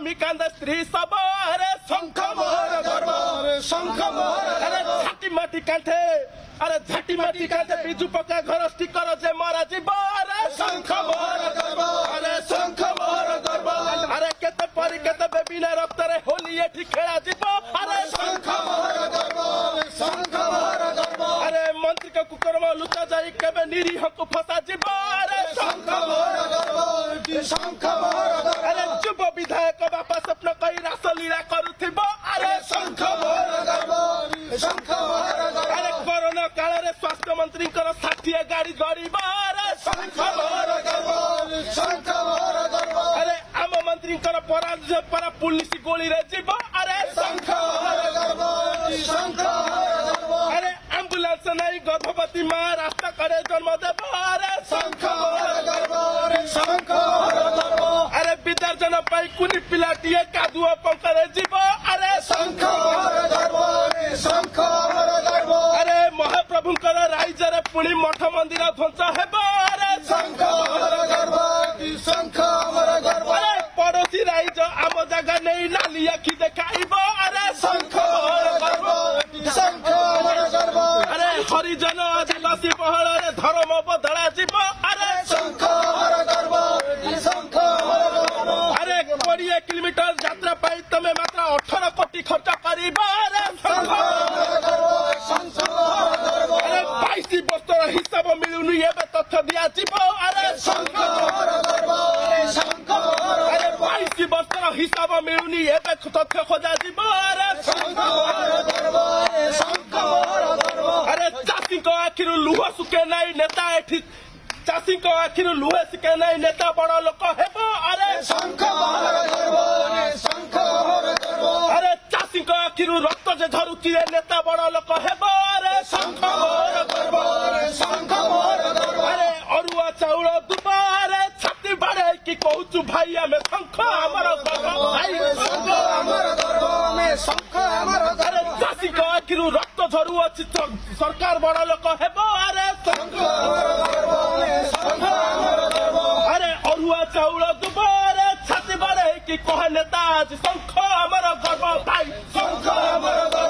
स्वामी कांद स्त्री सब अरे शंख मोहर गर्व शंख मोहर अरे झाटी माटी कांठे अरे झाटी माटी कांठे बिजू पक्का घर स्टिकर जे मरा जीव अरे शंख मोहर गर्व अरे शंख मोहर गर्व अरे केते परी केते बेबिना रक्त रे होली एठी खेला जीव अरे शंख मोहर गर्व शंख मोहर गर्व अरे मंत्री के कुकर्म लुचा जाई केबे निरीह को फसा जीव अरे शंख मोहर गर्व शंख मोहर गर्व अरे चुप विधायक बापा स्वप्न कई रासलीला करुथिब अरे शंख मोहर गर्व शंख मोहर गर्व अरे कोरोना काल रे स्वास्थ्य मंत्री कर 60 गाड़ी गरीब अरे शंख मोहर गर्व शंख मोहर गर्व अरे आम मंत्री कर पराजय पर पुलिस गोली रे जीव अरे शंख मोहर गर्व शंख मोहर गर्व अरे एम्बुलेंस नहीं गर्भवती मां रास्ता करे जन्म देव अरे शंख मोहर गर्व शंख मोहर गर्व अरे विदर्जन पाई कुनी पिलाटिए कादुआ पंकरे जीव अरे शंख मोहर गर्व शंख मोहर गर्व अरे महाप्रभु राइज रे पुणी मठ मंदिर ध्वंस हेब अरे शंख मोहर गर्व शंख मोहर गर्व अरे पड़ोसी राइज आम जगह नहीं नाली आखि देखाइब अरे शंख मोहर गर्व शंख मोहर गर्व अरे हरिजन आदिवासी पहल रे धर्म बदला जीव अरे शंख मोहर गर्व शंख मोहर गर्व अरे 20 किलोमीटर यात्रा पाई तमे मात्र 18 कोटी खर्च करिब अरे शंख मोहर गर्व शंख मोहर गर्व अरे 22 वर्षर हिसाब मिलुनी एबे तथ्य दिया जीव अरे शंख मोहर गर्व शंख मोहर अरे 22 वर्षर हिसाब मिलुनी एबे तथ्य खोजा जीव अरे शंख मोहर गर्व शंख मोहर गर्व अरे चाषी को आखिर लुह सुके नाई नेता एठी चाषी को आखिर लुह सुके नाई नेता बड़ लोक हेब अरे शंख मोहर गर्व शंख मोहर गर्व अरे चाषी को आखिर रक्त जे झरुची नेता बड़ लोक हेब अरे शंख मोहर गर्व शंख मोहर गर्व अरे अरुआ चाउल दुबा अरे छाती बाड़े की कहूचु भाई आमे शंख हमर गर्व भाई शंख हमर गर्व में शंख हमर गर्व अरे चाषी को आखिर रक्त झरु अछि सरकार बड़ लोक हेब अरे शंख हमर गर्व शंख हमर गर्व अरे अरुआ चाउल दुबा अरे छाती बाड़े की कह नेता आज शंख हमर गर्व भाई शंख हमर गर्व